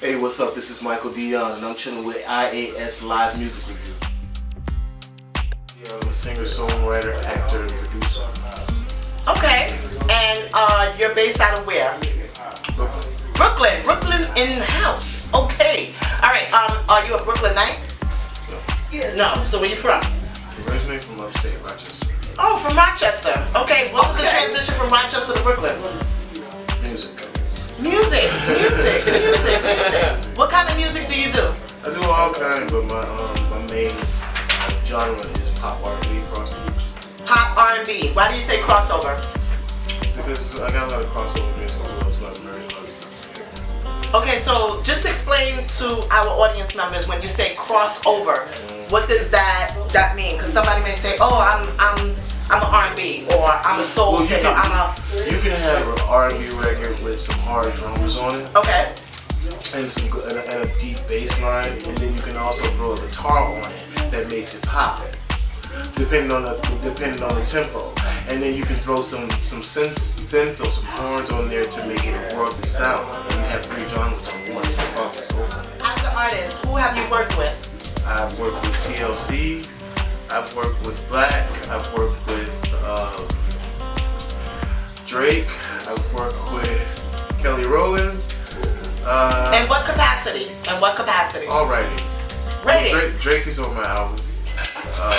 Hey, what's up? This is Michael Dion, and I'm chilling with iAS Live Music Review. I'm a singer, songwriter, actor, and producer. Okay, and you're based out of where? Brooklyn. Brooklyn in the house. Okay. All right. Are you a Brooklynite? No. No. So where you from? Originally from upstate Rochester. Oh, from Rochester. Okay. What was the transition from Rochester to Brooklyn? Music. Music. What kind of music do you do? I do all kinds, but my main genre is pop R&B crossover. Pop R&B. Why do you say crossover? Because I got a lot of crossover music, so it's about merging a lot of stuff. Okay, so just explain to our audience members when you say crossover, what does that mean? Because somebody may say, oh, I'm an R&B, or I'm a soul singer. You can have an R&B record with some hard drums on it. Okay. And a deep bass line, and then you can also throw a guitar on it that makes it pop, depending on the tempo. And then you can throw some synth or some horns on there to make it a worldly sound. And you have three genres on one to process over. As an artist, who have you worked with? I've worked with TLC. I've worked with Blaque. I've worked with Drake. I've worked with Rowland. In what capacity? Alrighty. Rating. Drake is on my album.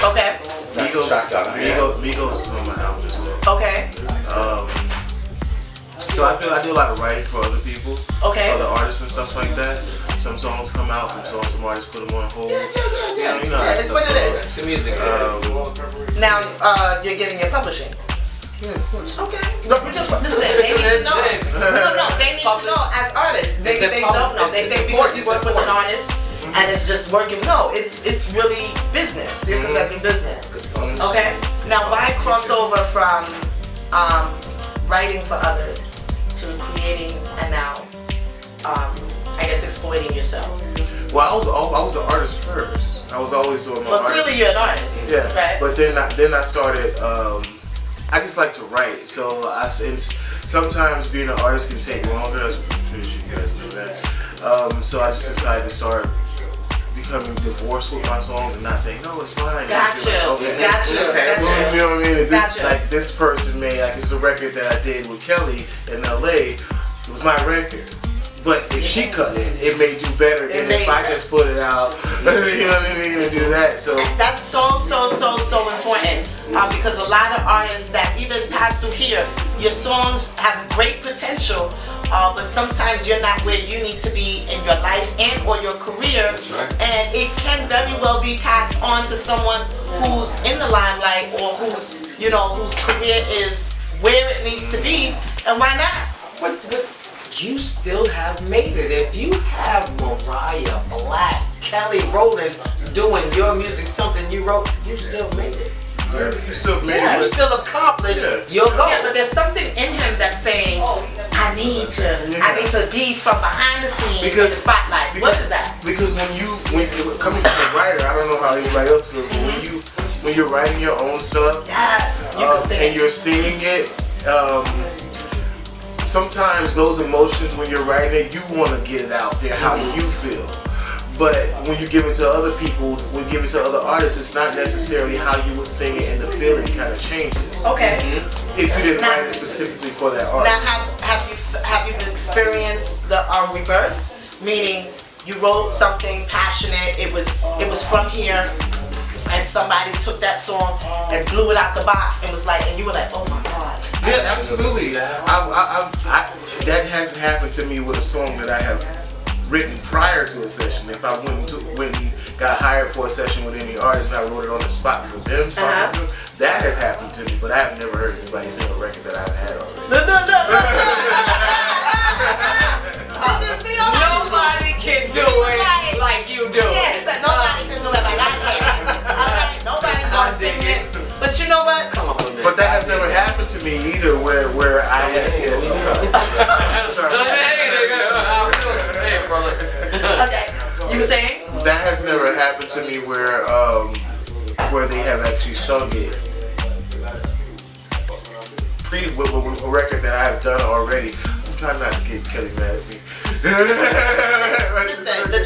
Okay. Migos is on my album as well. Okay. So I feel I do a lot of writing for other people, Okay. other artists and stuff like that. Some songs come out, some artists put them on hold. Yeah. You know how It's what it is. It's the music. Now, you're getting your publishing. Yeah, of course. Okay. Look, we just listen. They need to know. No. They need to know as artists. They don't know. They think because you work with an artist and it's just working. No, it's really business. You're conducting business. Okay. Now, why crossover from writing for others to creating and now, I guess, exploiting yourself? Well, I was an artist first. I was always doing my art. Well, clearly you're an artist. Yeah. Right. But then I started. I just like to write, so sometimes being an artist can take longer. I'm pretty sure you guys know that. So I just decided to start becoming divorced with my songs and not saying no, it's fine. Gotcha. Well, you know what I mean? Gotcha. Like this person made, like it's a record that I did with Kelly in LA. It was my record. But if she cut it, it may do better than if I just put it out. You know what I mean? And do that. So that's so important because a lot of artists that even pass through here, your songs have great potential, but sometimes you're not where you need to be in your life and or your career, and it can very well be passed on to someone who's in the limelight or whose career is where it needs to be, and why not? But you still have made it. If you have Mariah, Blaque, Kelly, Rowland doing your music, something you wrote, you still made it. you still made You still accomplished your goal. Yeah, but there's something in him that's saying, I need to be from behind the scenes in the spotlight. What is that? Because when you're coming from a writer, I don't know how anybody else feels, but when you're writing your own stuff, Yes, you can sing and you're singing it, sometimes those emotions when you're writing it, you want to get it out there, how you feel. But when you give it to other people, when you give it to other artists, it's not necessarily how you would sing it, and the feeling kind of changes. Okay. If you didn't write it specifically for that artist. Now, have you experienced the reverse? Meaning, you wrote something passionate. It was from here, and somebody took that song and blew it out the box and was like, and you were like, oh my God. Yeah, absolutely. That hasn't happened to me with a song that I have written prior to a session. If I went and got hired for a session with any artist and I wrote it on the spot for them, that has happened to me. But I have never heard anybody sing a record that I've had already. Nobody can do it like you do. Yeah, he said nobody can do it like I can. Okay, nobody's gonna sing this. But you know what? Come on, man. But that has never happened to me either, where I had. Okay, you were saying? That has never happened to me where they have actually sung it with a record that I have done already. I'm trying not to get Kelly mad at me.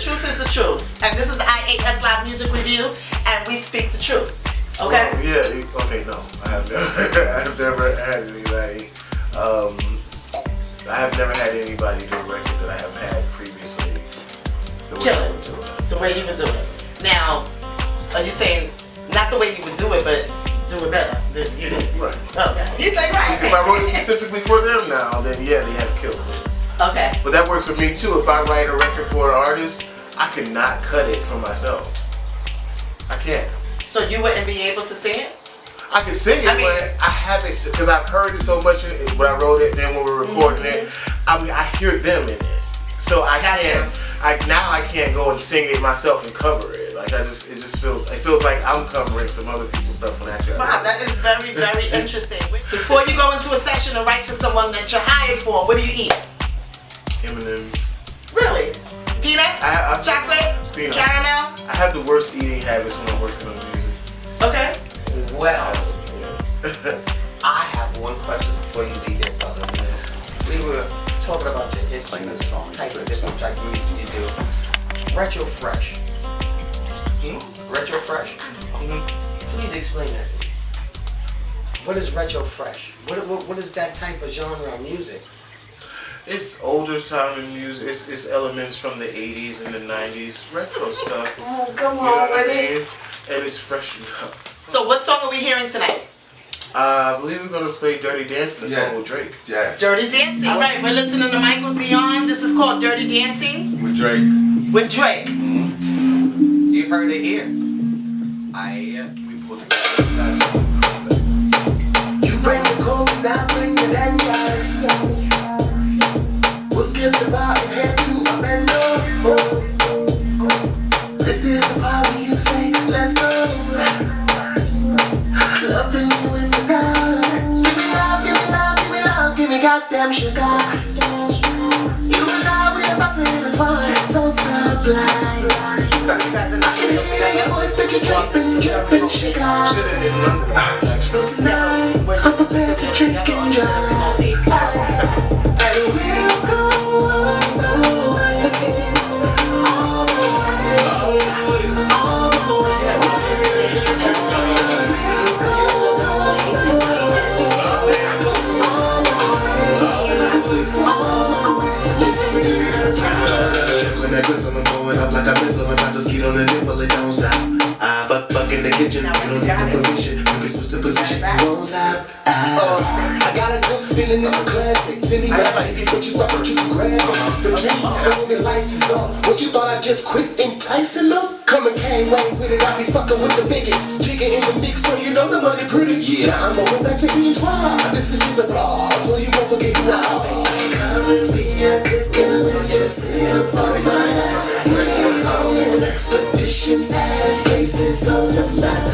truth is the truth. And this is the iAS Live Music Review, and we speak the truth. Okay? Well, yeah, okay, no. I have never had anybody, I have never had anybody do a record that I have had previously. Kill it. The way you would do it. Now, are you saying, not the way you would do it, but do it better than you do? Right. Okay. He's like, right. If I wrote it specifically for them now, then yeah, they have killed it. Okay. But that works for me too. If I write a record for an artist, I cannot cut it for myself. I can't. So you wouldn't be able to sing it? I can sing it, but I haven't, because I've heard it so much when I wrote it, then when we're recording it, I mean, I hear them in it. So I can't, now I can't go and sing it myself and cover it. Like it feels like I'm covering some other people's stuff when actually. Wow, that is very, very interesting. Before you go into a session and write for someone that you're hired for, what do you eat? M&M's. Really? Peanut? Chocolate? Peanut. Caramel? I have the worst eating habits when I'm working on music. Okay. Well, I have one question before you leave it, brother. We were talking about your history, type of different type of music you do. Retro Fresh. Retro Fresh? Please explain that to me. What is Retro Fresh? What is that type of genre of music? It's older time in music. It's elements from the 80s and the 90s. Retro stuff. Oh, come You know on what with I it. mean? And it's freshened up. So what song are we hearing tonight? I believe we're going to play Dirty Dancing, the song with Drake. Yeah. Dirty Dancing. All right, we're listening to Michael Dion. This is called Dirty Dancing With Drake. with Drake. You heard it here. We pulled it. You bring the coke, I bring the dangerous. We'll skip the bar and head to a mellow. This is the part where you say, let's go. Loving you in the dark. Give me love, give me love, give me love, give me goddamn sugar. You and I, we're about to intertwine, so sublime. I can hear in your voice that you're dripping, sugar. So tonight, I'm prepared to drink and drive. And we'll go all the way. All the way. All the when that gristle, I'm going up like a missile. And I just get on the nipple, it don't stop. Buck in the kitchen, you don't need no permission. You can switch the position, you won't stop. I got a good feeling, it's a classic. Silly reality, but you thought that you could grab it. The dreams is on, the lights is on. What you thought I just quit enticing them? Come and came right with it, I be fucking with the biggest. Jigger in the mix, so you know the money pretty. Yeah, I'm going back to being twice. This is just a blog, so you won't forget who I am. Come and be a good girl and just sit up on my lap. We're on an expedition, and places on the map.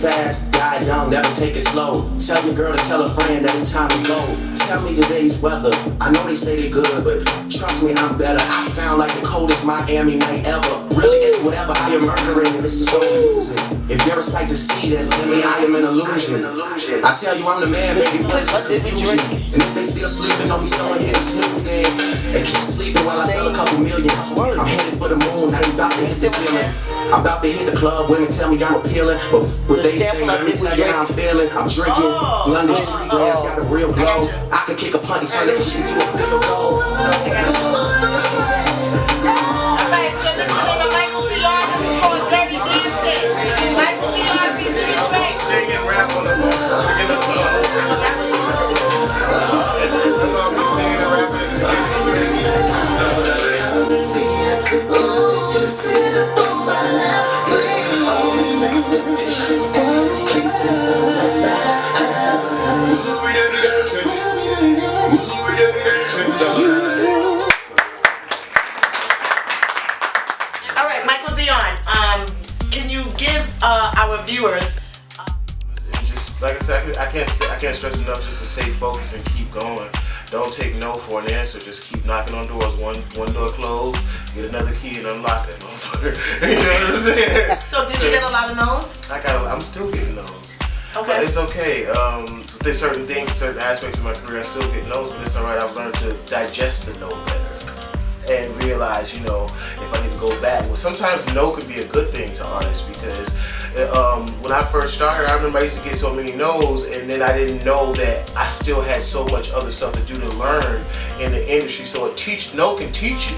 Fast, die young, never take it slow. Tell your girl to tell a friend that it's time to go. Tell me today's weather. I know they say they good, but trust me, I'm better. I sound like the coldest Miami night ever. Really, it's whatever. I am murdering, and this is so music. If you're a sight to see, then let me, I am an illusion. I tell you, I'm the man, baby. What is the confusion? And if they still sleeping, don't be someone hitting snooze, then they keep sleeping while I sell a couple million. I'm headed for the moon, I ain't about to hit the ceiling. I'm about to hit the club, women tell me I'm appealing. But what they say, let me tell you how I'm feeling. I'm drinking, London street glass got a real glow. I could kick a punt and turn that shit to a field goal. Alright, so listening to Michael Dion. This is called Dirty Dancing. Michael Dion featuring Drake. Sing and rap on the Just sit up on my lap. We're on an expedition, and places on the map. All right, Michael Dion. Can you give our viewers? Just like I said, I can't stress enough just to stay focused and keep going. Don't take no for an answer. Just keep knocking on doors. One door closed, get another key and unlock that motherfucker. You know what I'm saying? So did you get a lot of no's? I'm still getting those. Okay. But it's okay. There's certain things, certain aspects of my career I still get no's, but it's alright. I've learned to digest the no better and realize, if I need to go back. Well, sometimes no could be a good thing to artists because when I first started, I remember I used to get so many no's, and then I didn't know that I still had so much other stuff to do to learn in the industry. So no can teach you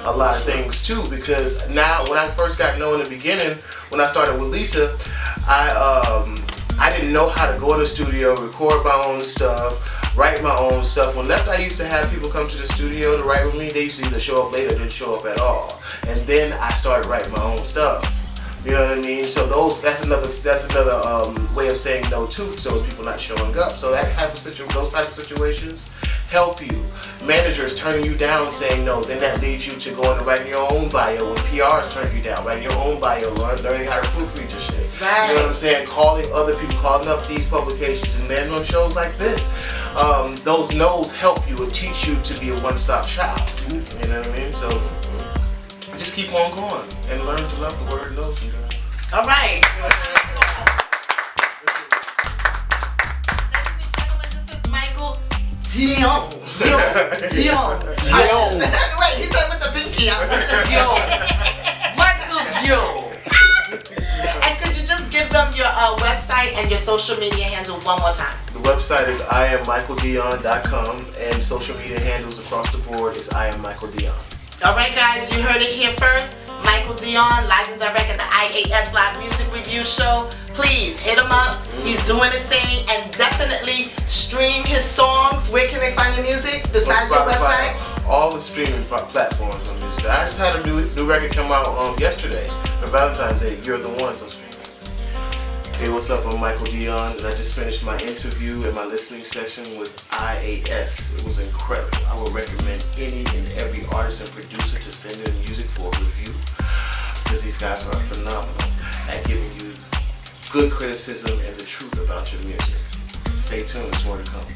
a lot of things too, because now when I first got no in the beginning, when I started with Lisa, I didn't know how to go in the studio, record my own stuff, write my own stuff. When Left, I used to have people come to the studio to write with me. They used to either show up late or didn't show up at all. And then I started writing my own stuff. You know what I mean? So that's another way of saying no too, for those people not showing up. So those type of situations help you. Managers turning you down, saying no, then that leads you to going and writing your own bio. When PRs turn you down, writing your own bio, learning how to proofread your shit. Right. You know what I'm saying? Calling other people, calling up these publications, and then on shows like this, those no's help you and teach you to be a one-stop shop. You know what I mean? So just keep on going and learn to love the word no sometimes. All right. Ladies and gentlemen, this is Michael Dion. Wait, he said with the fish here. Michael Dion. And could you just give them your website and your social media handle one more time? The website is IamMichaelDion.com, and social media handles across the board is IamMichaelDion. Alright guys, you heard it here first. Michael Dion, live and direct at the iAS Live Music Review Show. Please hit him up. He's doing his thing, and definitely stream his songs. Where can they find your music besides your website? All the streaming platforms on music. I just had a new record come out yesterday for Valentine's Day. You're the One, so streaming. Hey, what's up? I'm Michael Dion, and I just finished my interview and my listening session with iAS. It was incredible. I would recommend any and every artist and producer to send in music for a review, because these guys are phenomenal at giving you good criticism and the truth about your music. Stay tuned, there's more to come.